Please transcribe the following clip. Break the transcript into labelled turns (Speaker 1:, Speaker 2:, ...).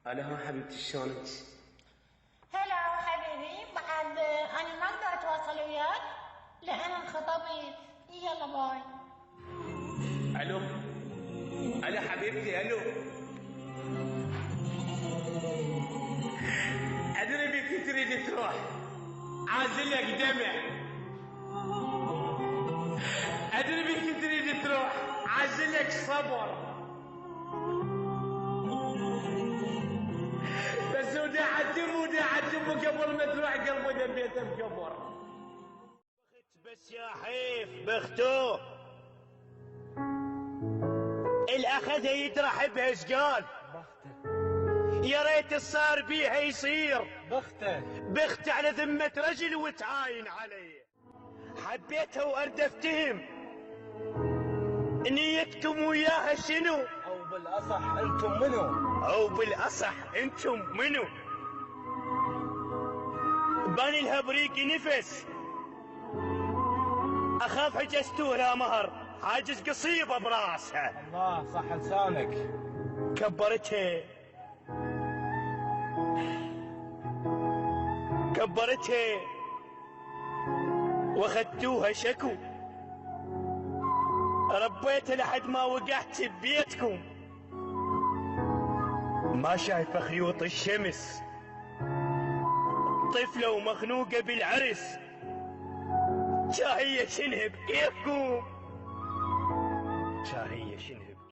Speaker 1: هلا حبيبتي شلونك؟
Speaker 2: هلا حبيبي. بعد انا ما اقدر اتواصل وياك لان انخطبت. يلا باي.
Speaker 1: الو الو حبيبتي الو. ادري بك تريد تروح، عازلك دمع. ادري بك تريد تروح، عازلك صبر. بس وداعتم قبل ما تروح قلبه دبيته بقبر.
Speaker 3: بس يا حيف بختو الاخذها يدرح بهشقال. يا ريت الصار بيها يصير بخته على ذمة رجل وتعاين علي. حبيتها وارد افتهم نيتكم وياها شنو؟
Speaker 4: او بالاصح انتم منو؟
Speaker 3: او بالاصح انتم منو؟ باني لها بريقي نفس، اخاف حجزتوه لا مهر، حاجز قصيبه براسها.
Speaker 4: الله صح لسانك.
Speaker 3: كبرتها واخذتوها شكو، ربيتها لحد ما وقعت ببيتكم. ما شايفه خيوط الشمس، طفله ومخنوقه بالعرس، شاهية شنهب كيفكم؟ شاهية شنهب